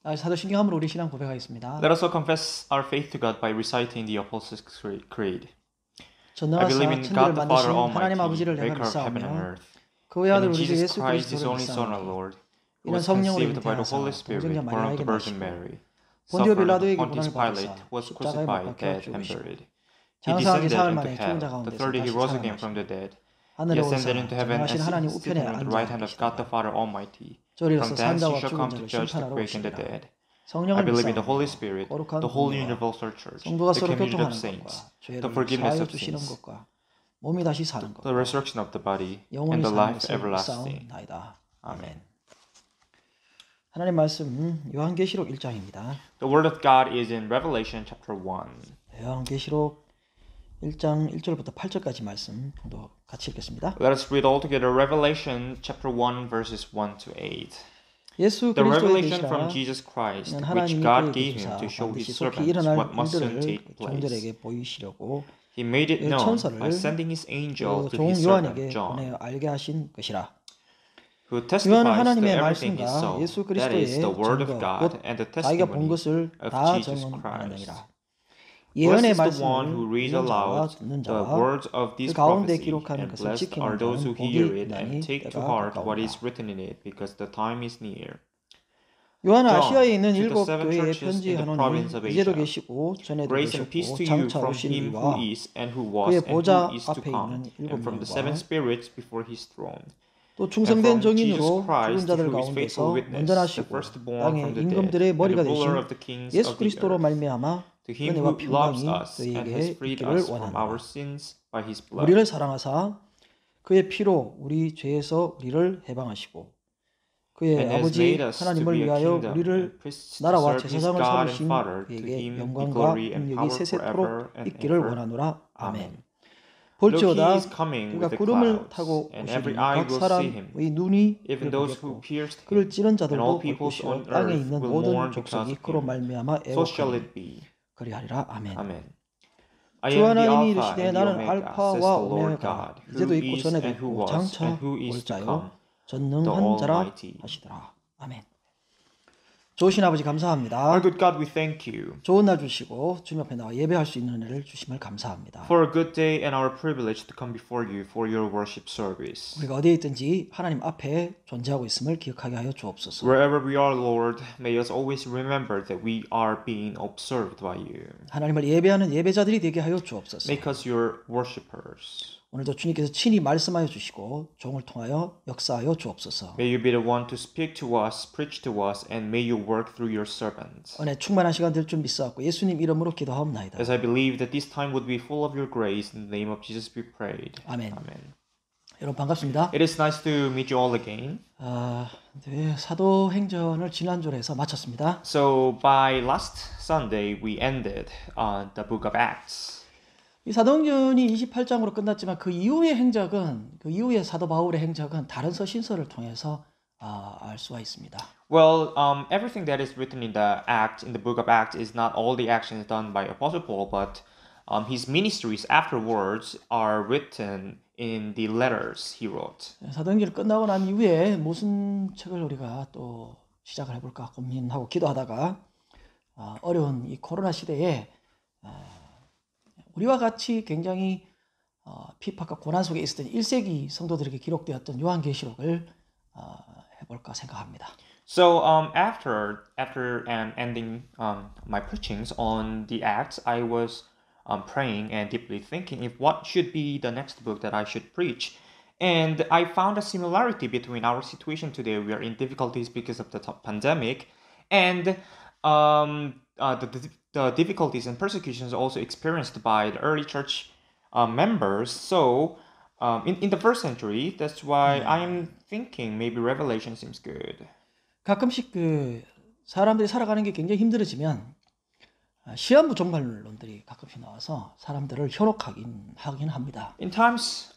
사도신경 함으로 우리 신앙 고백하겠습니다. Let us all confess our faith to God by reciting the Apostles' Creed. I 전능하사 believe in 천지를 God the Father 만드신 하나님 Almighty, 아버지를 내가 maker of heaven and 믿사오며 earth, 그 외아들 and in 우리 주 Jesus 예수 Christ, His 그리스도를 only Son, our 믿사오니 Lord, who 이는 was 성령으로 conceived by the 잉태하사 Holy Spirit, 동정녀 born of 마리아에게 the Virgin 나시고 Mary, 본디오 suffered under 빌라도에게 Pontius 고난을 Pilate, 받으사 was 십자가에 못 crucified, 박혀 dead, and 죽으시고 buried. He 장사한 지 descended 사흘 into 만에 죽은 자 hell. The 가운데서 third day He 다시 rose again from the 살아나시고 dead. He 하늘에 ascended 올라 into heaven and 전능하신 하나님 seated 우편에 on the 앉아 right hand of God the 계시나니 Father Almighty. 저리로서 From thence He 산자와 shall 죽은 come to 자를 judge the 심판하러 quick and the 오시리라. dead. I 성령을 believe in the Holy 믿사오며 Spirit, 거룩한 the Holy 공예와 Universal Church, 성도가 the 서로 community of 교통하는 saints, 것과 the 죄를 forgiveness 사하여 of 주시는 sins, 것과 몸이 다시 사는 the 것과 resurrection of the body, 영원히 and the 사는 life 것을 everlasting. 믿사옵나이다. Amen. 하나님 말씀 요한계시록 1장입니다. The word of God is in Revelation chapter 1. 요한계시록 1장 1절부터 8절까지 말씀 또 같이 읽겠습니다. Let us read all together Revelation chapter 1 verses 1 to 8. 예수 The 그리스도의 revelation from 계시라 Jesus Christ, 이는 which 하나님이 God 그에게 gave him 주사 to show his 반드시 속히 servants 일어날 what must soon 일들을 take place. 종들에게 보이시려고 He made it 그 known 천사를 by sending his angel 그 to 종 his servant 요한에게 John, 보내어 알게 하신 것이라. who 요한은 testifies to 하나님의 everything he 말씀과 saw, 예수 that is, the 그리스도의 word of 증거 God 곧 and the 자기가 본 testimony 것을 of 다 Jesus 증언하느니라. Christ. 예언의 Blessed is the one who 말씀을 reads 읽는 자와 aloud 듣는 the 자와 words of 그 this 가운데 prophecy, 기록한 and 것을 blessed are 지키는 those 자는 who 복이 hear it 있나니 and take to 때가 heart what 가까우니라. is written in it, because the time is near. 요한은 John, 아시아에 있는 to the 일곱 seven 교회에 churches in the province 편지하노니 of 이제도 Asia, 계시고 전에도 grace and peace 계셨고 to you 장차 from 오실 him who 이와 is, and who was, 그의 and who 보좌 is to 앞에 come, 있는 일곱 and from the seven 명과 spirits before his throne, 또 and 충성된 from Jesus 정인으로 죽은 Christ, 자들 who is faithful 가운데서 witness, 먼저 the 나시고 firstborn 땅의 from the dead, 임금들의 and the 머리가 ruler 되신 of the kings 예수 of the 그리스도로 earth. 말미암아 To him 은혜와 who loves 평강이 us and has 저희에게 freed 있기를 us from our 원하노라. sins by his blood. 우리를 사랑하사 그의 피로 우리 죄에서 우리를 해방하시고 그의 And has 아버지 made us to 하나님을 be a 위하여 kingdom 우리를 and priests to 나라와 serve his 제사장을 God and 삼으신 Father. To 그에게 him be 영광과 glory and 능력이 power 세세토록 forever and 있기를 ever. 원하노라. 아멘. Amen. Look, he 볼지어다 is coming 그가 with the 구름을 clouds, 타고 and 오시리니 every eye 각 will see him, 사람의 눈이 even 그를 those who 보겠고 pierced 그를 him, 찌른 and 자들도 all 볼 peoples 것이요 on 땅에 earth 있는 will 모든 mourn because 족속이 of 그로 him. 말미암아 So shall 애곡하니 it be. 그리하리라. 아멘. Amen. I 주 am the 하나님이 Alpha 이르시되 and the 나는 Omega, says 알파와 the Lord 오메가라 God, who 이제도 있고 is 전에도 and who 있고 was 장차 and who is 올 to 자요 come, the 전능한 자라 Almighty. 하시더라. 아멘. 좋으신 아버지 감사합니다. Our good God, we thank you 좋은 날 주시고 주님 앞에 나와 예배할 수 있는 은혜를 주심을 감사합니다. for a good day and our privilege to come before you for your worship service. 우리가 어디에 있든지 하나님 앞에 존재하고 있음을 기억하게 하여 주옵소서. Wherever we are, Lord, may us always remember that we are being observed by you. 하나님을 예배하는 예배자들이 되게 하여 주옵소서. Make us your worshippers. 오늘도 주님께서 친히 말씀하여 주시고 종을 통하여 역사하여 주옵소서. May you be the one to speak to us, preach to us, and may you work through your servants. 은혜 충만한 시간 될 줄 믿사옵고 예수님 이름으로 기도하옵나이다. As I believe that this time would be full of your grace, in the name of Jesus we prayed. 아멘. Amen. 여러분 반갑습니다. It is nice to meet you all again. 네, 사도행전을 지난주에 해서 마쳤습니다. So by last Sunday we ended the book of Acts. 이 사도행전이 28장으로 끝났지만 그 이후의 행적은 그 이후의 사도 바울의 행적은 다른 서신서를 통해서 알 수가 있습니다. Well, everything that is written in the book of Acts is not all the actions done by Apostle Paul, but his ministries afterwards are written in the letters he wrote. 사도행전이 끝나고 난 이후에 무슨 책을 우리가 또 시작을 해볼까 고민하고 기도하다가 어려운 이 코로나 시대에 우리와 같이 굉장히 핍박과 고난 속에 있었던 1세기 성도들에게 기록되었던 요한계시록을 해볼까 생각합니다. So after ending my preachings on the Acts, I was praying and deeply thinking if what should be the next book that I should preach. And I found a similarity between our situation today. We are in difficulties because of the pandemic, and the difficulties and persecutions also experienced by the early church members. So in the first century, that's why I'm thinking maybe Revelation seems good. 가끔씩 그 사람들이 살아가는 게 굉장히 힘들어지면 시한부 종말론들이 가끔씩 나와서 사람들을 현혹하긴 합니다. In times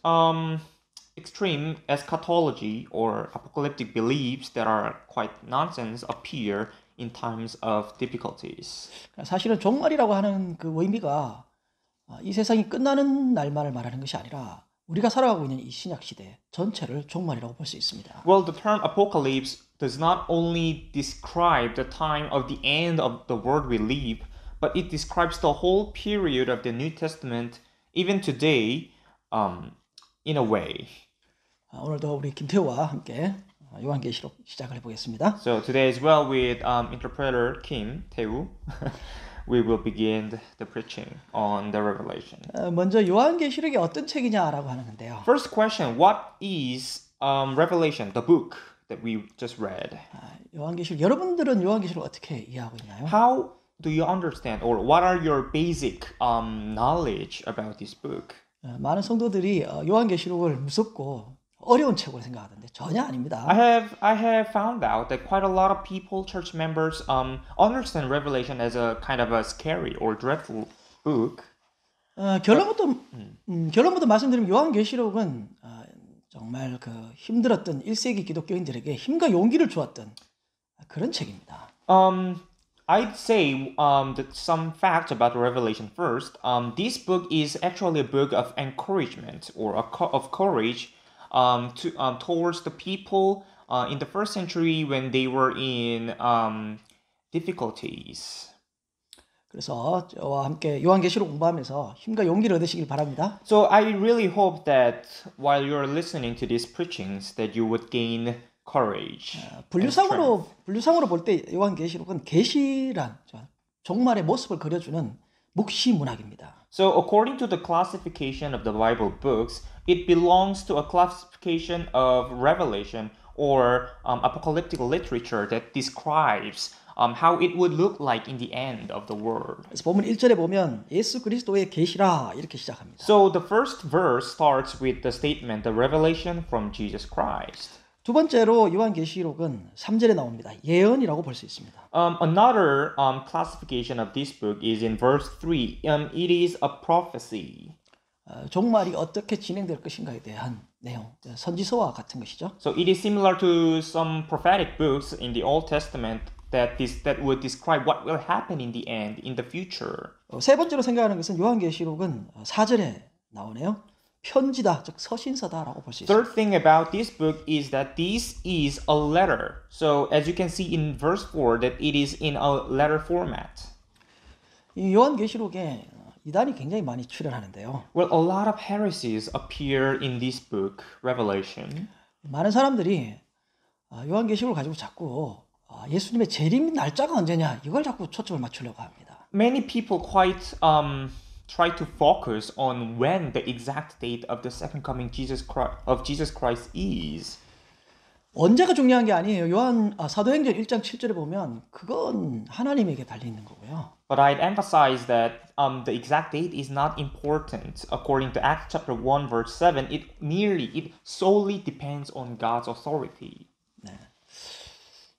extreme eschatology or apocalyptic beliefs that are quite nonsense appear in times of difficulties. 사실은 종말이라고 하는 그 의미가 이 세상이 끝나는 날만을 말하는 것이 아니라 우리가 살아가고 있는 이 신약 시대 전체를 종말이라고 볼 수 있습니다. Well, the term apocalypse does not only describe the time of the end of the world we live, but it describes the whole period of the New Testament, even today, in a way. 오늘도 우리 김태우와 함께 요한계시록 시작을 해보겠습니다. So today as well with interpreter Kim Tae-woo, we will begin the preaching on the Revelation. 먼저 요한계시록이 어떤 책이냐라고 하는 건데요. First question, what is Revelation, the book that we just read? 요한계시록 여러분들은 요한계시록 어떻게 이해하고 있나요? How do you understand or what are your basic knowledge about this book? 많은 성도들이 요한계시록을 무섭고 어려운 책으로 생각하던데 전혀 아닙니다. I have found out that quite a lot of people, church members, understand Revelation as a kind of a scary or dreadful book. 결론부터 말씀드리면 요한계시록은 정말 그 힘들었던 1세기 기독교인들에게 힘과 용기를 주었던 그런 책입니다. I'd say that some facts about Revelation first. This book is actually a book of encouragement or of courage towards the people in the first century when they were in difficulties. 그래서 저와 함께 요한계시록 공부하면서 힘과 용기를 얻으시길 바랍니다. So I really hope that while you're listening to these preachings, that you would gain courage. 분류상으로 볼 때 요한계시록은 계시란 종말의 모습을 그려주는 묵시 문학입니다. So according to the classification of the Bible books, it belongs to a classification of Revelation or apocalyptic literature that describes how it would look like in the end of the world. 그래서 본문 1절에 보면 예수 그리스도의 계시라 이렇게 시작합니다. So the first verse starts with the statement, the revelation from Jesus Christ. 두 번째로 요한계시록은 3절에 나옵니다. 예언이라고 볼 수 있습니다. Another classification of this book is in verse 3. It is a prophecy. 종말이 어떻게 진행될 것인가에 대한 내용, 선지서와 같은 것이죠. So it is similar to some prophetic books in the Old Testament that would describe what will happen in the end, in the future. 세 번째로 생각하는 것은 요한계시록은 4절에 나오네요. 편지다, 즉 서신서다라고 볼 수 있습니다. Third thing about this book is that this is a letter. So as you can see in verse 4 that it is in a letter format. 이 요한계시록에 이단이 굉장히 많이 출현하는데요. Well, a lot of heresies appear in this book, Revelation. 많은 사람들이 요한계시록을 가지고 자꾸 예수님의 재림 날짜가 언제냐 이걸 자꾸 초점을 맞추려고 합니다. Many people quite try to focus on when the exact date of the second coming of Jesus Christ is. 언제가 중요한 게 아니에요. 사도행전 1장 7절에 보면 그건 하나님에게 달려 있는 거고요. But I'd emphasize that the exact date is not important. According to Acts chapter 1 verse 7, it solely depends on God's authority. 네.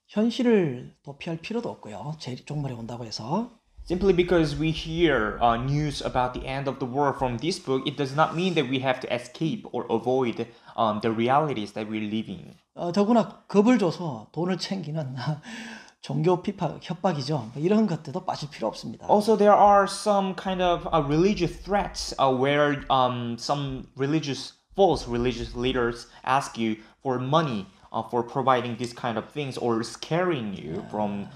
현실을 도피할 필요도 없고요. 종말에 온다고 해서. Simply because we hear news about the end of the world from this book, it does not mean that we have to escape or avoid the realities that we're living. 더구나 겁을 줘서 돈을 챙기는 종교 협박이죠. 이런 것들도 빠질 필요 없습니다. Also, there are some kind of religious threats where some false religious leaders ask you for money for providing these kind of things or scaring you from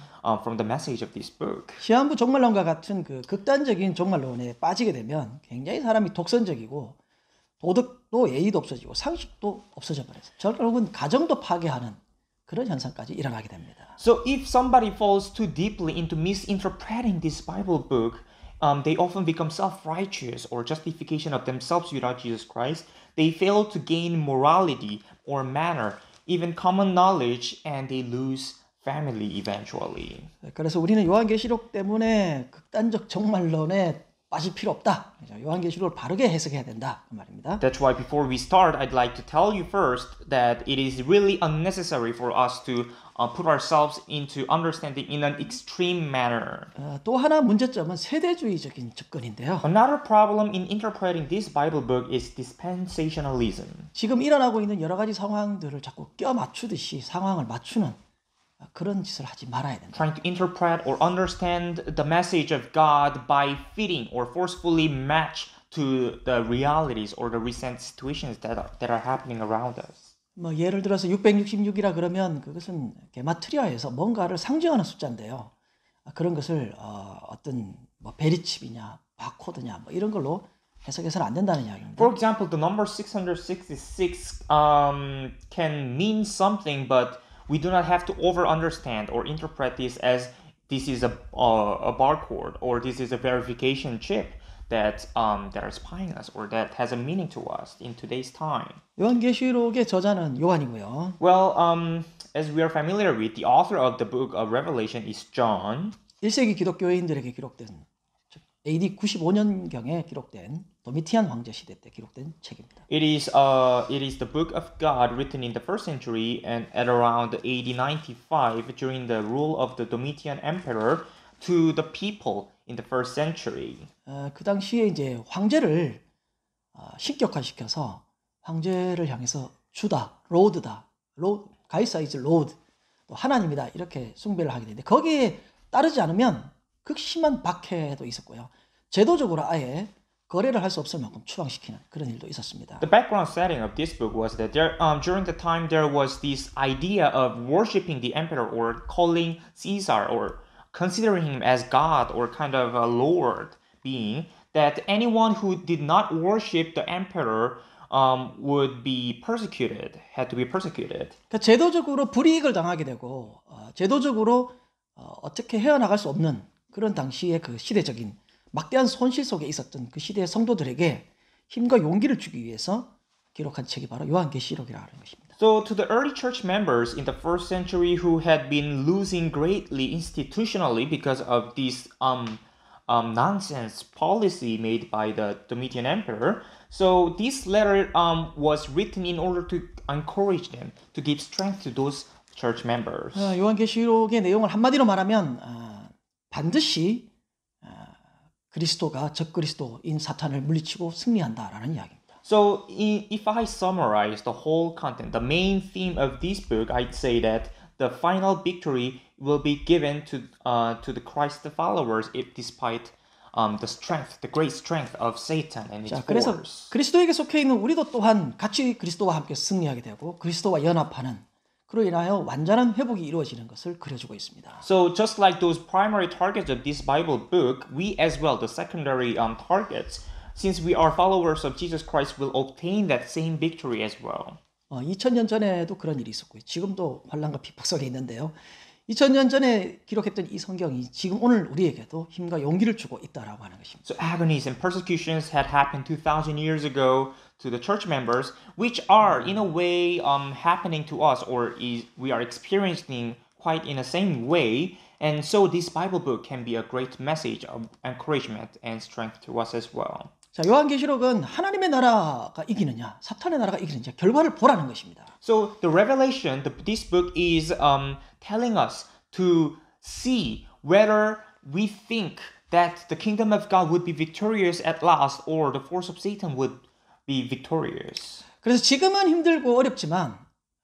the message of this book. 시한부 종말론과 같은 그 극단적인 종말론에 빠지게 되면 굉장히 사람이 독선적이고 도덕도 예의도 없어지고 상식도 없어져 버려서 결국은 가정도 파괴하는 그런 현상까지 일어나게 됩니다. So if somebody falls too deeply into misinterpreting this Bible book, they often become self-righteous or justification of themselves without Jesus Christ. They fail to gain morality or manner, even common knowledge, and they lose family eventually. 그래서 우리는 요한계시록 때문에 극단적 종말론에 빠질 필요 없다. 요한계시록을 바르게 해석해야 된다. 그 말입니다. That's why before we start, I'd like to tell you first that it is really unnecessary for us to put ourselves into understanding in an extreme manner. 또 하나 문제점은 세대주의적인 접근인데요. Another problem in interpreting this Bible book is dispensationalism. 지금 일어나고 있는 여러 가지 상황들을 자꾸 껴 맞추듯이 상황을 맞추는 그런 짓을 하지 말아야 된다. Trying to interpret or understand the message of God by fitting or forcefully match to the realities or the recent situations that are happening around us. 뭐 예를 들어서 666이라 그러면 그것은 게마트리아에서 뭔가를 상징하는 숫자인데요. 그런 것을 어떤 뭐 베리칩이냐, 바코드냐 뭐 이런 걸로 해석해서는 안 된다는 이야기입니다. For example, the number 666 can mean something, but we do not have to over understand or interpret this as this is a barcode or this is a verification chip that are spying us or that has a meaning to us in today's time. 요한계시록의 저자는 요한이고요. Well, as we are familiar with, the author of the book of Revelation is John. 1세기 기독교인들에게 기록된 즉 AD 95년경에 기록된 도미티안 황제 시대 때 기록된 책입니다. It is the book of God written in the first century and at around AD 95 during the rule of the Domitian Emperor to the people in the first century. 그 당시에 이제 황제를 신격화시켜서 황제를 향해서 주다, 로드다, 가이사 이즈 로드, 또 하나님이다 이렇게 숭배를 하게 되는데 거기에 따르지 않으면 극심한 박해도 있었고요. 제도적으로 아예 거래를 할 수 없을 만큼 추방시키는 그런 일도 있었습니다. The background setting of this book was that during the time there was this idea of worshiping the emperor or calling Caesar or considering him as God or kind of a lord being, that anyone who did not worship the emperor would be persecuted, had to be persecuted. 그러니까 제도적으로 불이익을 당하게 되고 제도적으로 어떻게 헤어나갈 수 없는 그런 당시의 그 시대적인 막대한 손실 속에 있었던 그 시대의 성도들에게 힘과 용기를 주기 위해서 기록한 책이 바로 요한계시록이라는 것입니다. So to the early church members in the first century who had been losing greatly institutionally because of this nonsense policy made by the Domitian Emperor, so this letter was written in order to encourage them, to give strength to those church members. 요한계시록의 내용을 한마디로 말하면 반드시 그리스도가 적그리스도인 사탄을 물리치고 승리한다라는 이야기입니다. So if I summarize the whole content, the main theme of this book, I'd say that the final victory will be given to the Christ followers despite the great strength of Satan and its 그래서 force. 그리스도에게 속해 있는 우리도 또한 같이 그리스도와 함께 승리하게 되고 그리스도와 연합하는 그로 인하여 완전한 회복이 이루어지는 것을 그려주고 있습니다. So just like those primary targets of this Bible book, we as well, the secondary targets, since we are followers of Jesus Christ, will obtain that same victory as well. 2000년 전에도 그런 일이 있었고요. 지금도 환난과 핍박 속에 있는데요. 2000년 전에 기록했던 이 성경이 지금 오늘 우리에게도 힘과 용기를 주고 있다라고 하는 것입니다. So agonies and persecutions had happened 2,000 years ago to the church members, which are in a way happening to us, or we are experiencing quite in the same way. And so this Bible book can be a great message of encouragement and strength to us as well. 자, 요한계시록은 하나님의 나라가 이기느냐, 사탄의 나라가 이기느냐 결과를 보라는 것입니다. So the Revelation, this book is telling us to see whether we think that the kingdom of God would be victorious at last or the force of Satan would be victorious. 그래서 지금은 힘들고 어렵지만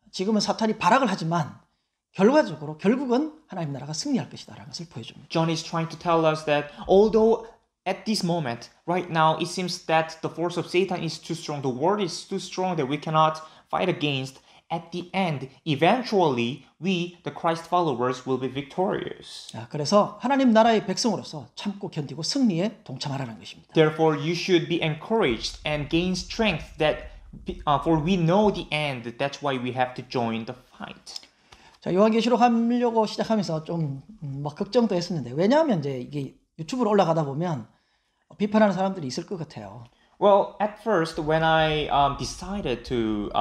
지금은 사탄이 발악을 하지만 결국은 하나님 나라가 승리할 것이다라는 것을 보여줍니다. John is trying to tell us that although at this moment, right now, it seems that the force of Satan is too strong, the world is too strong that we cannot fight against. At the end, eventually, we, the Christ followers, will be victorious. 자, 그래서 하나님 나라의 백성으로서 참고 견디고 승리에 동참하라는 것입니다. Therefore, you should be encouraged and gain strength that, for we know the end. That's why we have to join the fight. 자, 요한계시록 하려고 시작하면서 좀 걱정도 했었는데 왜냐하면 이제 이게 유튜브로 올라가다 보면 비판하는 사람들이 있을 것 같아요. Well, at first, when I decided to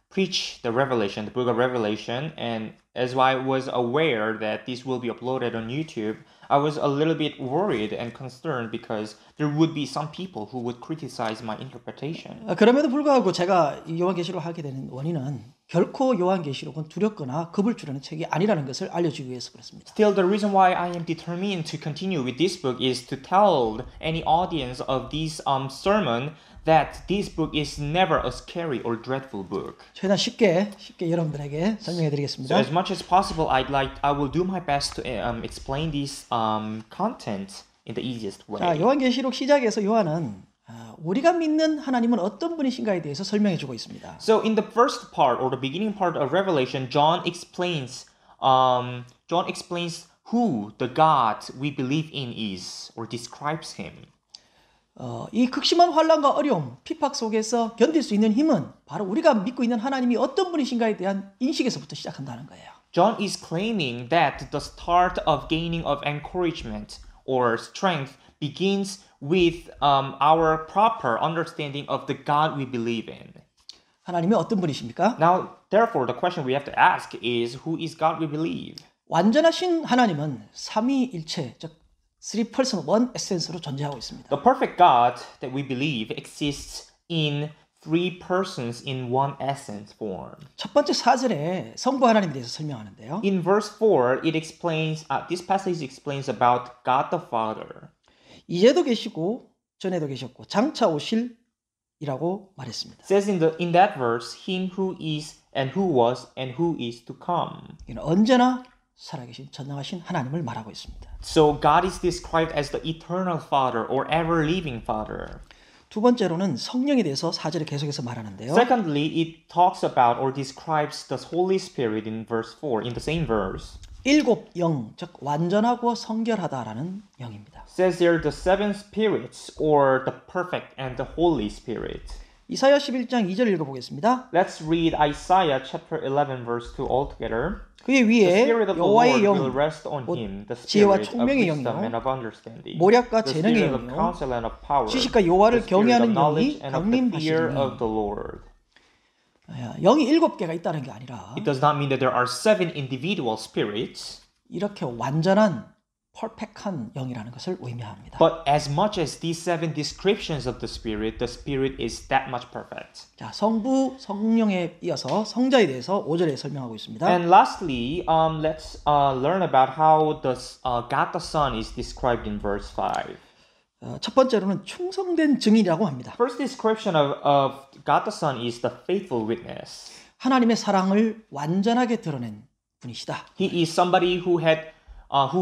preach the Revelation, the book of Revelation, and as I was aware that this will be uploaded on YouTube, I was a little bit worried and concerned because there would be some people who would criticize my interpretation. 그럼에도 불구하고 제가 이 요한계시록을 하게 되는 원인은 결코 요한계시록은 두렵거나 겁을 주려는 책이 아니라는 것을 알려주기 위해서 그렇습니다. Still, the reason why I am determined to continue with this book is to tell any audience of this sermon that this book is never a scary or dreadful book. 최대한 쉽게 여러분들에게 설명해 드리겠습니다. So as much as possible, I will do my best to explain this content in the easiest way. 자, 요한계시록 시작에서 요한은 우리가 믿는 하나님은 어떤 분이신가에 대해서 설명해 주고 있습니다. So in the first part or the beginning part of Revelation, John explains who the God we believe in is, or describes him. 이 극심한 환난과 어려움, 핍박 속에서 견딜 수 있는 힘은 바로 우리가 믿고 있는 하나님이 어떤 분이신가에 대한 인식에서부터 시작한다는 거예요. John is claiming that the start of gaining of encouragement or strength begins with our proper understanding of the God we believe in. 하나님이 어떤 분이십니까? Now, therefore, the question we have to ask is, who is God we believe? 완전하신 하나님은 삼위일체, 즉 three person one essence로 존재하고 있습니다. The perfect God that we believe exists in three persons in one essence form. 첫 번째 4절에 성부 하나님에 대해서 설명하는데요. In verse 4, it explains, this passage explains about God the Father. 이제도 계시고 전에도 계셨고 장차 오실이라고 말했습니다. It says in that verse, him who is and who was and who is to come. 이는 언제나 살아계신 전능하신 하나님을 말하고 있습니다. So God is described as the eternal Father or ever-living Father. 두 번째로는 성령에 대해서 4절에 계속해서 말하는데요. Secondly, it talks about or describes the Holy Spirit in verse 4, in the same verse. 일곱 영, 즉 완전하고 성결하다라는 영입니다. It says there the seven spirits or the perfect and the Holy Spirit. 이사야 11장 2절 읽어보겠습니다. Let's read Isaiah chapter 11 verse 2 all together. 그의 The 위에 Spirit of the 여호와의 Lord will 영, rest on 곧 him, the 지혜와 Spirit of 총명의 wisdom 영이요, and of understanding, 모략과 the 재능의 Spirit of 영이요, counsel and of power, 지식과 the 여호와를 Spirit of 경외하는 knowledge 영이 and of the fear 강림하시리니. of the Lord. 영이 7개가 있다는 게 아니라 It does not mean that there are seven individual spirits, 이렇게 완전한 퍼펙트한 영이라는 것을 의미합니다. but as much as these seven descriptions of the Spirit is that much perfect. 자, 성부, 성령에 이어서 성자에 대해서 5절에 설명하고 있습니다. And lastly, let's learn about how God the Son is described in verse 5. 첫 번째로는 충성된 증인이라고 합니다. First description of God the Son is the faithful witness. 하나님의 사랑을 완전하게 드러낸 분이시다. He is somebody who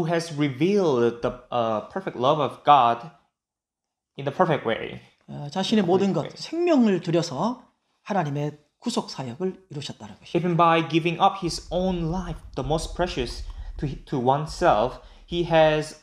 has revealed the perfect love of God in the perfect way. 자신의 모든 것, 생명을 들여서 하나님의 구속 사역을 이루셨다는 것입니다. Even by giving up his own life, the most precious to oneself, he has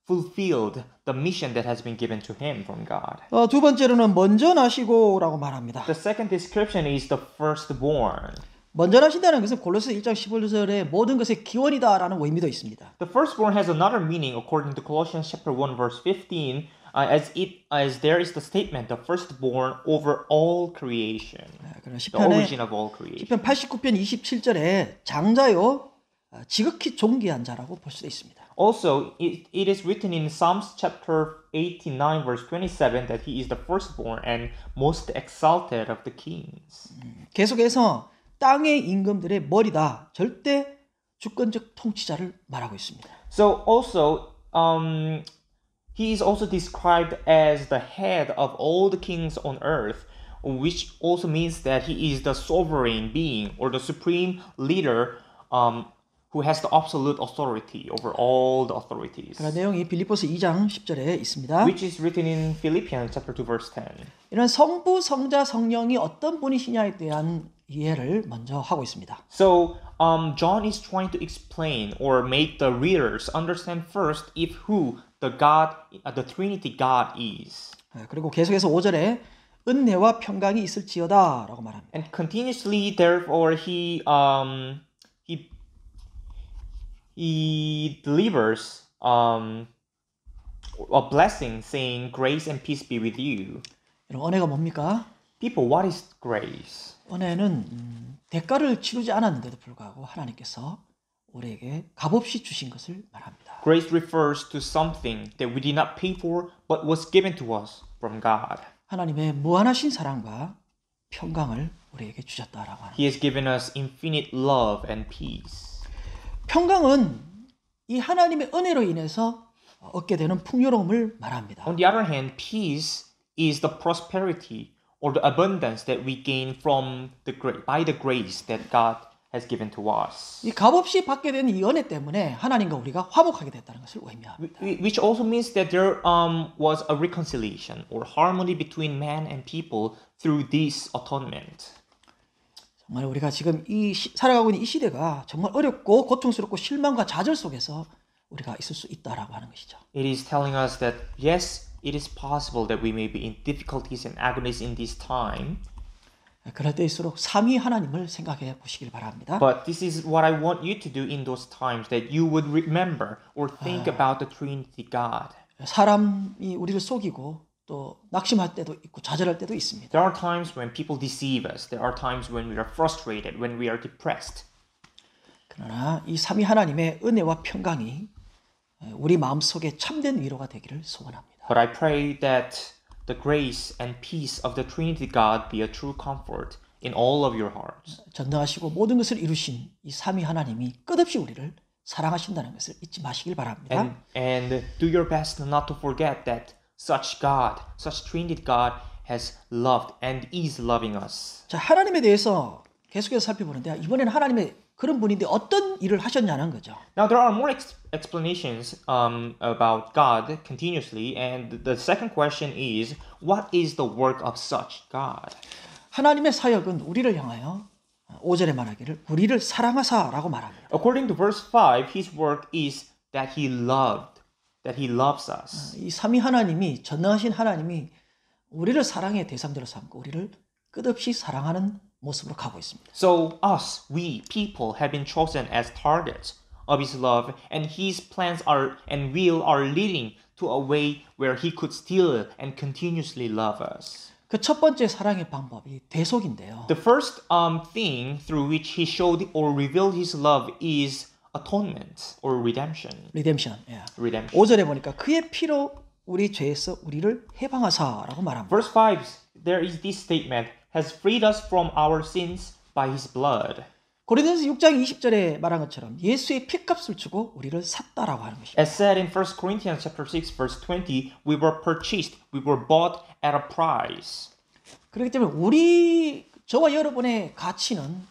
fulfilled the mission that has been given to him from God. 두 번째로는 먼저 나시고라고 말합니다. The second description is the firstborn. 먼저 나신다는 것은 골로새 1장 15절에 모든 것의 기원이다라는 의미도 있습니다. The firstborn has another meaning according to Colossians chapter 1 verse 15, as there is the statement, the firstborn over all creation, 그러나 the origin of all creation. 시편 89편 27절에 장자요 지극히 존귀한 자라고 볼 수도 있습니다. Also, it is written in Psalms chapter 89 verse 27 that he is the firstborn and most exalted of the kings. 계속해서 땅의 임금들의 머리다, 절대 주권적 통치자를 말하고 있습니다. So also, he is also described as the head of all the kings on earth, which also means that he is the sovereign being or the supreme leader who has the absolute authority over all the authorities. 그런 내용이 빌립보서 2장 10절에 있습니다. Which is written in Philippians chapter 2 verse 10. 이런 성부, 성자, 성령이 어떤 분이시냐에 대한 이해를 먼저 하고 있습니다. So John is trying to explain or make the readers understand first if who the Trinity God is. 그리고 계속해서 5절에 은혜와 평강이 있을지어다라고 말합니다. And continuously, therefore, he delivers a blessing, saying, "Grace and peace be with you." 여러분, 은혜가 뭡니까? People, what is grace? 은혜는 대가를 치르지 않았는데도 불구하고 하나님께서 우리에게 값없이 주신 것을 말합니다. Grace refers to something that we did not pay for, but was given to us from God. 하나님의 무한하신 사랑과 평강을 우리에게 주셨다라고 합니다. He has given us infinite love and peace. 평강은 이 하나님의 은혜로 인해서 얻게 되는 풍요로움을 말합니다. On the other hand, peace is the prosperity or the abundance that we gain from by the grace that God has given to us. 이 값없이 받게 된 이 은혜 때문에 하나님과 우리가 화목하게 됐다는 것을 의미합니다. Which also means that there was a reconciliation or harmony between man and people through this atonement. 정말 우리가 지금 살아가고 있는 이 시대가 정말 어렵고 고통스럽고 실망과 좌절 속에서 우리가 있을 수 있다라고 하는 것이죠. It is telling us that yes, it is possible that we may be in difficulties and agonies in this time. 그럴 때일수록 삼위 하나님을 생각해 보시길 바랍니다. But this is what I want you to do in those times, that you would remember or think about the Trinity God. 사람이 우리를 속이고 또 낙심할 때도 있고 좌절할 때도 있습니다. There are times when people deceive us. There are times when we are frustrated, when we are depressed. 그러나 이 삼위 하나님의 은혜와 평강이 우리 마음속에 참된 위로가 되기를 소원합니다. But I pray that the grace and peace of the Trinity God be a true comfort in all of your hearts. 전능하시고 모든 것을 이루신 이 삼위 하나님이 끝없이 우리를 사랑하신다는 것을 잊지 마시길 바랍니다. And do your best not to forget that such God, such Trinity God has loved and is loving us. 자, 하나님에 대해서 계속해서 살펴보는데 이번에는 하나님의 그런 분인데 어떤 일을 하셨냐는 거죠. Now there are more explanations about God continuously, and the second question is, what is the work of such God? 하나님의 사역은 우리를 향하여 5절에 말하기를 우리를 사랑하사라고 말합니다. According to verse 5, his work is that he loves us. 이 삼위 하나님이 전능하신 하나님이 우리를 사랑의 대상대로 삼고 우리를 끝없이 사랑하는 모습으로 가고 있습니다. So us, we people have been chosen as targets of his love, and his plans are and will are leading to a way where he could still and continuously love us. 그 첫 번째 사랑의 방법이 대속인데요. The first thing through which he showed or revealed his love is atonement or redemption. 리뎀션. 예. Redemption. 5절에 보니까 그의 피로 우리 죄에서 우리를 해방하사라고 말합니다. Verse 5, there is this statement, has freed us from our sins by his blood. 고린도서 6장 20절에 말한 것처럼 예수의 피값을 주고 우리를 샀다라고 하는 것입니다. As said in 1 Corinthians chapter 6 verse 20, we were purchased, we were bought at a price. 그렇기 때문에 저와 여러분의 가치는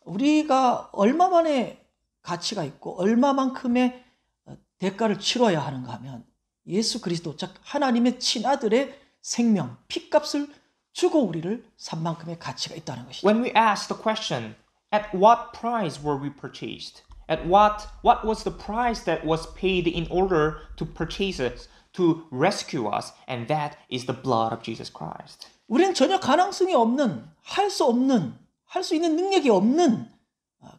우리가 얼마만의 가치가 있고 얼마만큼의 대가를 치러야 하는가 하면 예수 그리스도 즉 하나님의 친아들의 생명, 피값을 주고 우리를 산 만큼의 가치가 있다는 것이죠. When we ask the question, at what price were we purchased? At what was the price that was paid in order to purchase us, to rescue us? And that is the blood of Jesus Christ. 우리는 전혀 가능성이 없는, 할 수 있는 능력이 없는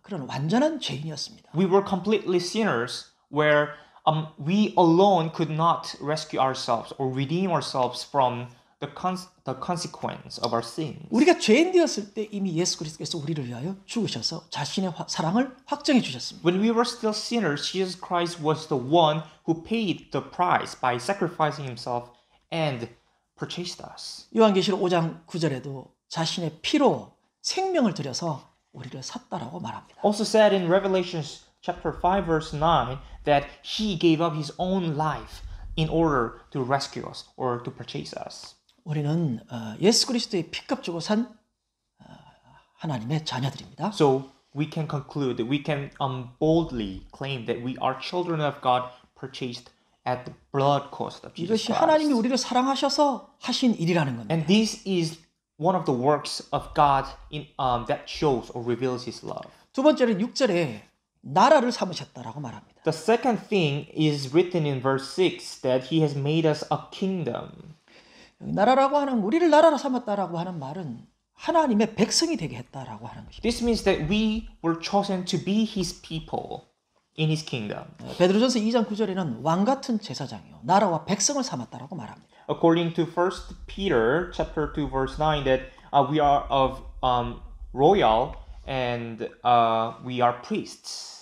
그런 완전한 죄인이었습니다. We were completely sinners where we alone could not rescue ourselves or redeem ourselves from the consequence of our sins. 우리가 죄인 되었을 때 이미 예수 그리스도께서 우리를 위하여 죽으셔서 자신의 사랑을 확정해 주셨습니다. When we were still sinners, Jesus Christ was the one who paid the price by sacrificing himself and purchased us. 요한계시록 5장 9절에도 자신의 피로 생명을 들여서 우리를 샀다라고 말합니다. Also said in Revelation chapter 5 verse 9 that he gave up his own life in order to rescue us or to purchase us. 우리는 예수 그리스도의 피값 주고 산 하나님의 자녀들입니다. So we can conclude that we can boldly claim that we are children of God purchased at the blood cost of Jesus 이것이 하나님이 Christ. 우리를 사랑하셔서 하신 일이라는 겁니다. And this is one of the works of God that shows or reveals his love. 두 번째는 6절에 나라를 삼으셨다라고 말합니다. The second thing is written in verse 6 that he has made us a kingdom. 나라라고 하는 우리를 나라로 삼았다라고 하는 말은 하나님의 백성이 되게 했다라고 하는 것입니다. This means that we were chosen to be his people in his kingdom. 베드로전서 2장 9절에는 왕 같은 제사장이요 나라와 백성을 삼았다라고 말합니다. According to 1 Peter chapter 2 verse 9 that we are of royal and we are priests.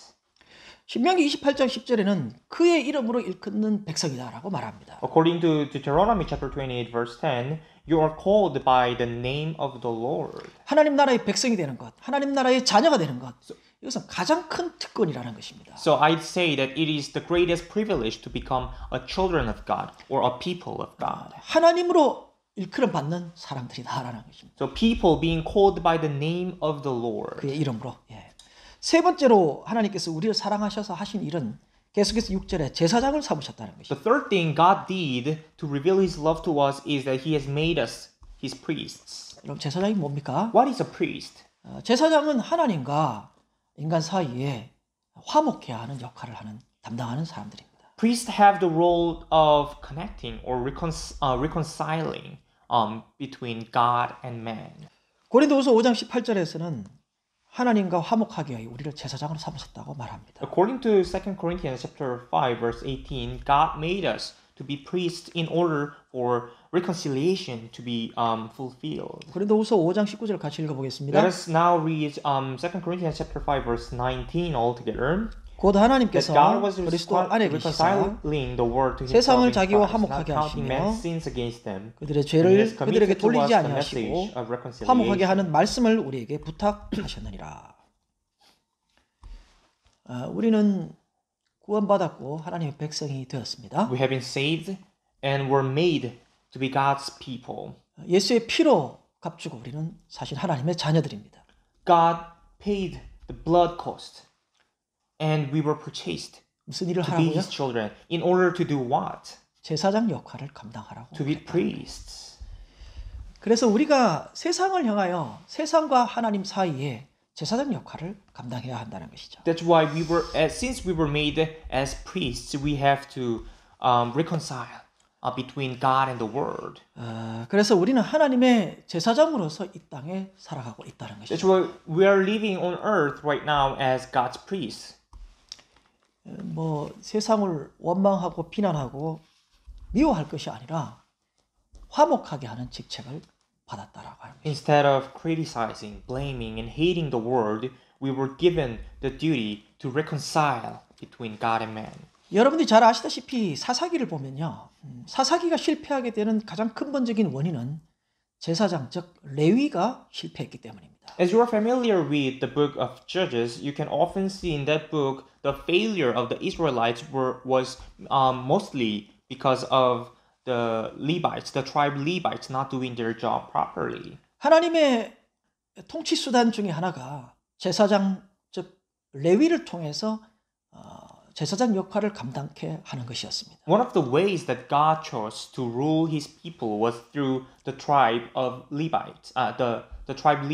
신명기 28장 10절에는 그의 이름으로 일컫는 백성이다라고 말합니다. According to Deuteronomy chapter 28 verse 10, you are called by the name of the Lord. 하나님 나라의 백성이 되는 것, 하나님 나라의 자녀가 되는 것, 이것은 가장 큰 특권이라는 것입니다. So I'd say that it is the greatest privilege to become a children of God or a people of God. 하나님으로 일컬음 받는 사람들이다라는 것입니다. So people being called by the name of the Lord. 그의 이름으로. 예. 세 번째로 하나님께서 우리를 사랑하셔서 하신 일은 계속해서 6절에 제사장을 삼으셨다는 것이죠. The third thing God did to reveal His love to us is that He has made us His priests. 여러분 제사장이 뭡니까? What is a priest? 제사장은 하나님과 인간 사이에 화목해야 하는 역할을 담당하는 사람들입니다. Priests have the role of connecting or reconciling between God and man. 고린도후서 5장 18절에서는 하나님과 화목하게 하여 우리를 제사장으로 삼으셨다고 말합니다. According to 2 Corinthians chapter 5 verse 18, God made us to be priests in order for reconciliation to be fulfilled. 고린도후서 5장 19절 같이 읽어보겠습니다. Let us now read 2 Corinthians chapter 5 verse 19 all together. 곧 That 하나님께서 God was 그리스도 안에 계시사 reconciling the world to 세상을 Himself in 자기와 Christ, not 화목하게 counting 하시며 men's sins against them. 그들의 And He 죄를 has 그들에게 committed to us 돌리지 the 아니하시고 message of reconciliation. 화목하게 하는 말씀을 우리에게 부탁하셨느니라. 우리는 구원받았고 하나님의 백성이 되었습니다. We have been saved and were made to be God's people. 예수의 피로 값주고 우리는 사실 하나님의 자녀들입니다. God paid the blood cost and we were purchased 무슨 일을 to be 하라고요? His children in order to do what? 제사장 역할을 감당하라고. To be priests. 그래서 우리가 세상을 향하여 세상과 하나님 사이에 제사장 역할을 감당해야 한다는 것이죠. That's why since we were made as priests, we have to reconcile between God and the world. 그래서 우리는 하나님의 제사장으로서 이 땅에 살아가고 있다는 것이죠. That's why we are living on earth right now as God's priests. 뭐 세상을 원망하고 비난하고 미워할 것이 아니라 화목하게 하는 직책을 받았다라고 하는 것이죠. Instead of criticizing, blaming, and hating the world, we were given the duty to reconcile between God and man. 여러분들이 잘 아시다시피 사사기를 보면요. 사사기가 실패하게 되는 가장 근본적인 원인은 제사장 즉 레위가 실패했기 때문입니다. As you are familiar with the book of Judges, you can often see in that book the failure of the Israelites was mostly because of the Levites, the tribe Levites, not doing their job properly. 하나님의 통치 수단 중에 하나가 제사장 즉 레위를 통해서 제사장 역할을 감당케 하는 것이었습니다. One of the ways that God chose to rule His people was through the tribe of Levites, the tribe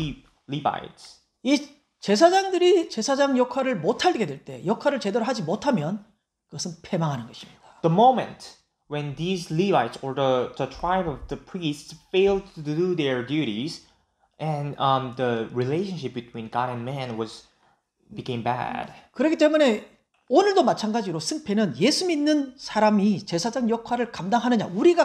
Levites. 이 제사장들이 제사장 역할을 못하게 될 때, 역할을 제대로 하지 못하면 그것은 패망하는 것입니다. The moment when these Levites or the tribe of the priests failed to do their duties, and the relationship between God and man became bad. 그렇기 때문에 오늘도 마찬가지로 승패는 예수 믿는 사람이 제사장 역할을 감당하느냐, 우리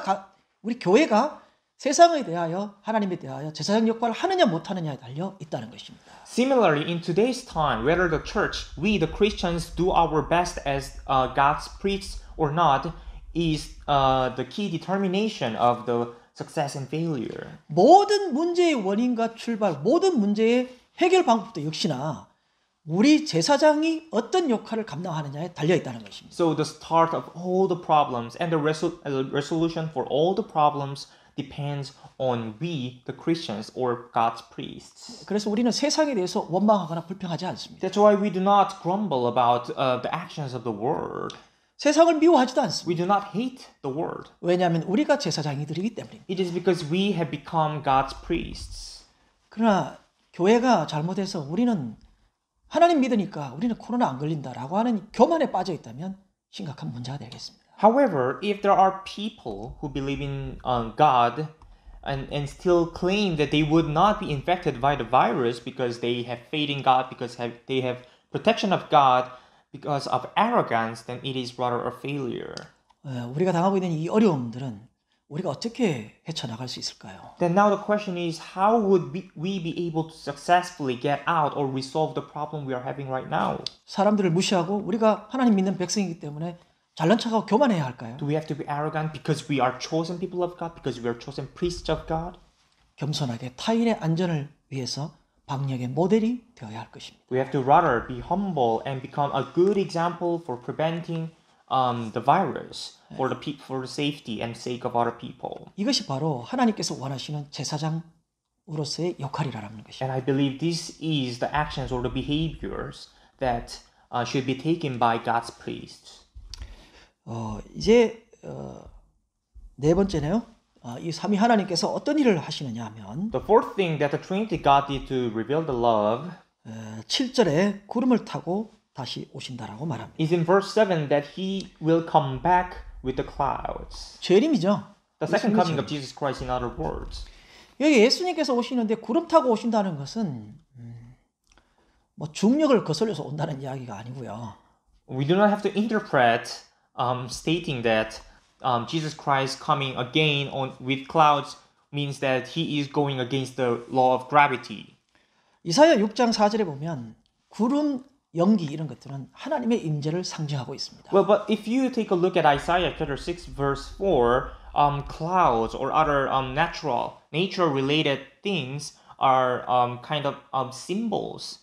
교회가 세상에 대하여 하나님에 대하여 제사장 역할을 하느냐 못하느냐에 달려 있다는 것입니다. Similarly, in today's time, whether the church, we the Christians, do our best as God's priests or not, is the key determination of the success and failure. 모든 문제의 원인과 출발, 모든 문제의 해결 방법도 역시나 우리 제사장이 어떤 역할을 감당하느냐에 달려 있다는 것입니다. So the start of all the problems and the resolution for all the problems depends on we, the Christians, or God's priests. 그래서 우리는 세상에 대해서 원망하거나 불평하지 않습니다. That's why we do not grumble about the actions of the world. 세상을 미워하지도 않습니다. We do not hate the world. 왜냐하면 우리가 제사장이들이기 때문입니다. It is because we have become God's priests. 그러나 교회가 잘못해서 우리는 하나님 믿으니까 우리는 코로나 안 걸린다라고 하는 교만에 빠져 있다면 심각한 문제가 되겠습니다. However, if there are people who believe in God and still claim that they would not be infected by the virus because they have faith in God, because they have protection of God, because of arrogance, then it is rather a failure. 우리가 당하고 있는 이 어려움들은 우리가 어떻게 헤쳐나갈 수 있을까요? Then now the question is, how would we be able to successfully get out or resolve the problem we are having right now? 사람들을 무시하고 우리가 하나님 믿는 백성이기 때문에 잘난 척하고 교만해야 할까요? Do we have to be arrogant because we are chosen people of God, because we are chosen priests of God? 겸손하게 타인의 안전을 위해서 방역의 모델이 되어야 할 것입니다. We have to rather be humble and become a good example for preventing the virus, for the safety and sake of other people. 이것이 바로 하나님께서 원하시는 제사장으로서의 역할이라는 것입니다. And I believe this is the actions or the behaviors that should be taken by God's priests. 이제 네 번째네요. 이 삼위 하나님께서 어떤 일을 하시느냐 하면 The fourth thing that the Trinity God did to reveal the love 7절에 구름을 타고 다시 오신다라고 말합니다. is in verse 7 that he will come back with the clouds. 재림이죠. The second coming of Jesus Christ, in other words. 여기 예수님께서 오시는데 구름 타고 오신다는 것은 뭐 중력을 거슬려서 온다는 이야기가 아니고요. We do not have to interpret stating that Jesus Christ coming again with clouds means that he is going against the law of gravity. 이사야 6장 4절에 보면 구름, 연기 이런 것들은 하나님의 임재를 상징하고 있습니다. Well, but if you take a look at Isaiah chapter 6 verse 4, clouds or other nature related things are kind of symbols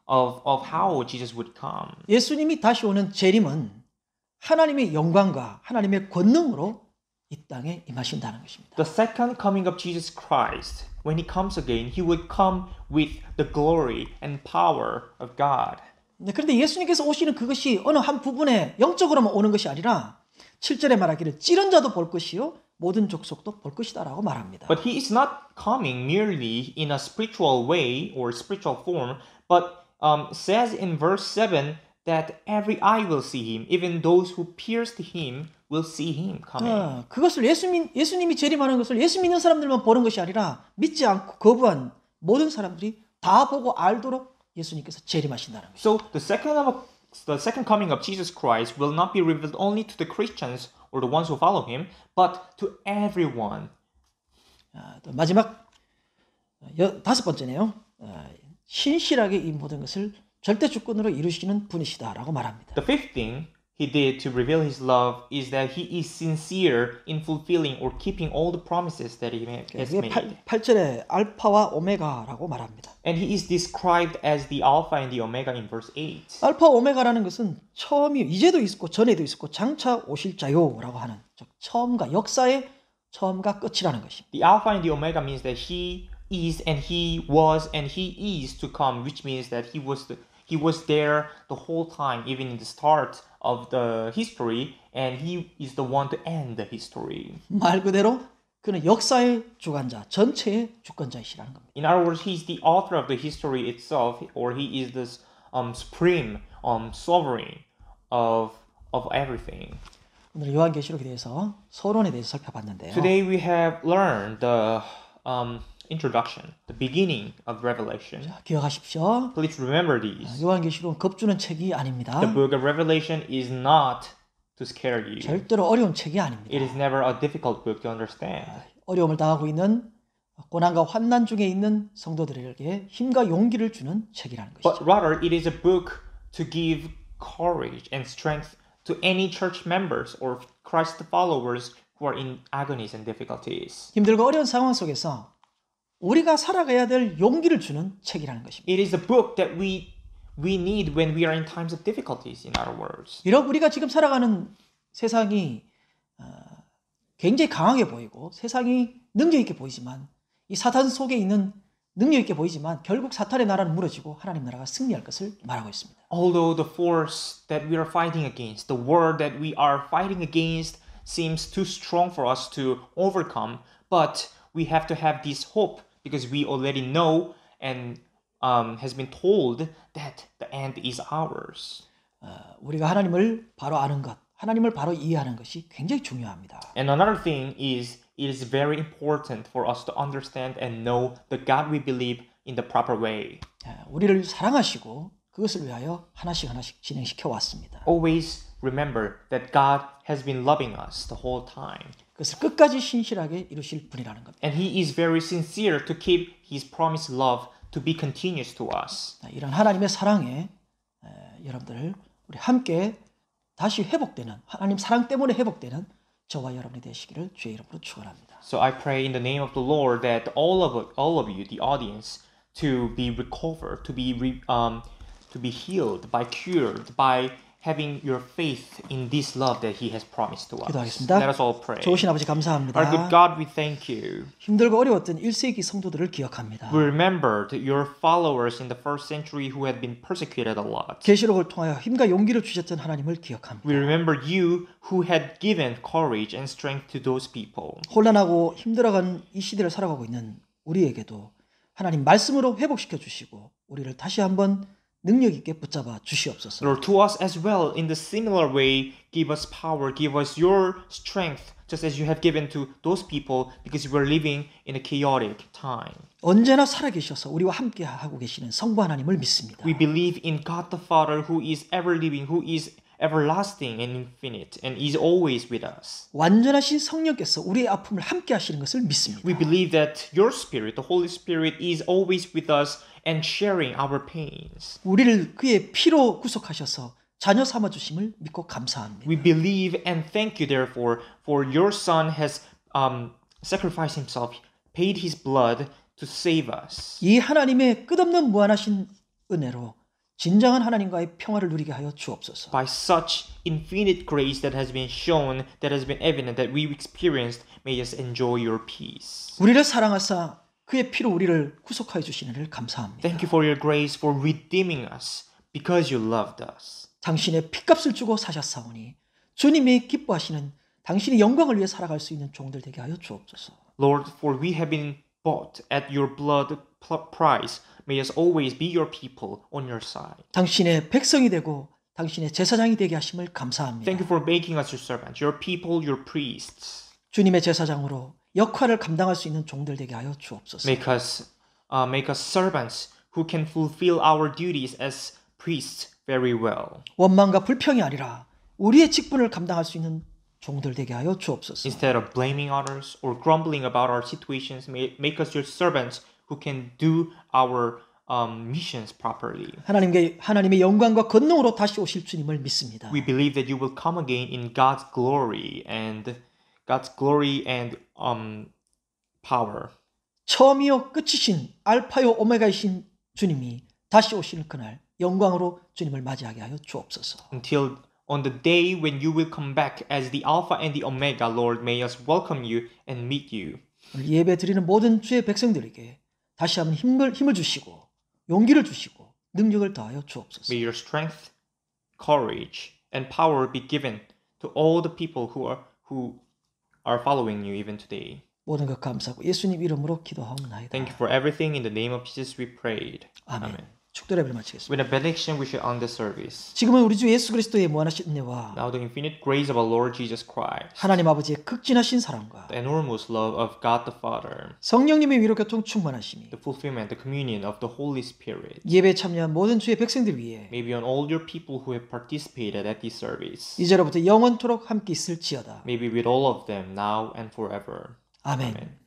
of how Jesus would come. 예수님이 다시 오는 재림은 하나님의 영광과 하나님의 권능으로 이 땅에 임하신다는 것입니다. The second coming of Jesus Christ, when he comes again, he would come with the glory and power of God. 그런데 예수님께서 오시는 그것이 어느 한 부분에 영적으로만 오는 것이 아니라 7절에 말하기를 찌른 자도 볼 것이요 모든 족속도 볼 것이다라고 말합니다. But he is not coming merely in a spiritual way or spiritual form, but says in verse 7 that every eye will see him, even those who pierced him will see him coming. 그것을 예수님이 재림하는 것을 예수 믿는 사람들만 보는 것이 아니라 믿지 않고 거부한 모든 사람들이 다 보고 알도록 예수님께서 재림하신다는 것입니다. So the second coming of Jesus Christ will not be revealed only to the Christians or the ones who follow him, but to everyone. 또 마지막 다섯 번째네요. 신실하게 이 모든 것을 절대 주권으로 이루시는 분이시다라고 말합니다. The fifth thing he did to reveal his love is that he is sincere in fulfilling or keeping all the promises that he has made. 8절에 알파와 오메가라고 말합니다. And he is described as the Alpha and the Omega in verse 8. 알파 오메가라는 것은 처음이 이제도 있었고 전에도 있었고 장차 오실 자요라고 하는 즉 처음과 역사의 처음과 끝이라는 것입니다. The Alpha and the Omega means that he is and he was and he is to come, which means that he was there the whole time, even in the start of the history, and he is the one to end the history. 말 그대로 그는 역사의 주관자, 전체의 주권자이시라는 겁니다. In other words, he is the author of the history itself, or he is the supreme sovereign of everything. 오늘 요한계시록에 대해서 서론에 대해서 살펴봤는데요. Today we have learned the introduction, the beginning of Revelation. 기억하십시오. Please remember these. 요한계시록은 겁주는 책이 아닙니다. The book of Revelation is not to scare you. 절대로 어려운 책이 아닙니다. It is never a difficult book to understand. 어려움을 당하고 있는 고난과 환난 중에 있는 성도들에게 힘과 용기를 주는 책이라는 But 것이죠. rather, it is a book to give courage and strength to any church members or Christ followers who are in agonies and difficulties. 힘들고 어려운 상황 속에서 우리가 살아가야 될 용기를 주는 책이라는 것입니다. It is a book that we need when we are in times of difficulties, in other words. 비록 우리가 지금 살아가는 세상이 굉장히 강하게 보이고 세상이 능력 있게 보이지만 이 사탄 속에 있는 능력 있게 보이지만 결국 사탄의 나라는 무너지고 하나님 나라가 승리할 것을 말하고 있습니다. Although the force that we are fighting against, the war that we are fighting against seems too strong for us to overcome, but we have to have this hope because we already know and has been told that the end is ours. 우리가 하나님을 바로 아는 것, 하나님을 바로 이해하는 것이 굉장히 중요합니다. And another thing is it is very important for us to understand and know the God we believe in the proper way. 우리를 사랑하시고 그것을 위하여 하나씩 진행시켜 왔습니다. Always remember that God has been loving us the whole time. 그것을 끝까지 신실하게 이루실 분이라는 겁니다. And he is very sincere to keep his promised love to be continuous to us. 이런 하나님의 사랑에 여러분들 우리 함께 다시 회복되는 하나님 사랑 때문에 회복되는 저와 여러분이 되시기를 주의 이름으로 축원합니다. So I pray in the name of the Lord that all of you, the audience, to be recovered, to be healed, by cured, by having your faith in this love that He has promised to us. 기도하겠습니다. Let us all pray. 좋으신 아버지 Our good 감사합니다. God, we thank you. 힘들고 어려웠던 1세기 성도들을 기억합니다. We remembered your followers in the first century who had been persecuted a lot. 계시록을 통하여 힘과 용기를 주셨던 하나님을 기억합니다. We remember you who had given courage and strength to those people. 혼란하고 힘들어가는 이 시대를 살아가고 있는 우리에게도 하나님 말씀으로 회복시켜 주시고 우리를 다시 한번 능력 있게 붙잡아 주시옵소서. Lord, to us as well, in the similar way, give us power, give us your strength, just as you have given to those people, because we are living in a chaotic time. 언제나 살아계셔서 우리와 함께 하고 계시는 성부 하나님을 믿습니다. We believe in God the Father, who is ever living, who is everlasting and infinite, and is always with us. 완전하신 성령께서 우리의 아픔을 함께 하시는 것을 믿습니다. We believe that your Spirit, the Holy Spirit, is always with us and sharing our pains. 우리를 그의 피로 구속하셔서 자녀 삼아 주심을 믿고 감사합니다. We believe and thank you, therefore, for your Son has sacrificed himself, paid his blood to save us. 이 하나님의 끝없는 무한하신 은혜로 진정한 하나님과의 평화를 누리게 하여 주옵소서. By such infinite grace that has been shown, that has been evident, that we've experienced, may us enjoy your peace. 우리를 사랑하사 그의 피로 우리를 구속하여 주시는 일 감사합니다. Thank you for your grace, for redeeming us, because you loved us. 당신의 피값을 주고 사셨사오니 주님이 기뻐하시는 당신의 영광을 위해 살아갈 수 있는 종들 되게 하여 주옵소서. Lord, for we have been bought at your blood price, may us always be your people on your side. 당신의 백성이 되고 당신의 제사장이 되게 하심을 감사합니다. Thank you for making us your servants, your people, your priests. 주님의 제사장으로 역할을 감당할 수 있는 종들 되게 하여 주옵소서. Make us servants who can fulfill our duties as priests very well. 원망과 불평이 아니라 우리의 직분을 감당할 수 있는 종들 되게 하여 주옵소서. Instead of blaming others or grumbling about our situations, make us your servants who can do our missions properly. 하나님의 영광과 권능으로 다시 오실 주님을 믿습니다. We believe that you will come again in God's glory and power. 처음이요 끝이신 알파요 오메가이신 주님이 다시 오시는 그날 영광으로 주님을 맞이하게 하여 주옵소서. Until on the day when you will come back as the Alpha and the Omega, Lord, may us welcome you and meet you. 오늘 예배 드리는 모든 주의 백성들에게 다시 한번 힘을 주시고 용기를 주시고 능력을 더하여 주옵소서. May your strength, courage, and power be given to all the people who are following you even today. 모든 것 감사하고 예수님 이름으로 기도하옵나이다. Thank you for everything. In the name of Jesus we prayed. 아멘. 축도 예배를 마치겠습니다. With a benediction we shall end the service. 지금은 우리 주 예수 그리스도의 무한하신 은혜와 Now the infinite grace of our Lord Jesus Christ, 하나님 아버지의 극진하신 사랑과 the enormous love of God the Father, 성령님의 위로 교통 충만하심이 the fulfillment, the communion of the Holy Spirit, 예배에 참여한 모든 주의 백성들 위해 may be on all your people who have participated at this service. 이제로부터 영원토록 함께 있을지어다. May be with all of them now and forever. 아멘. Amen.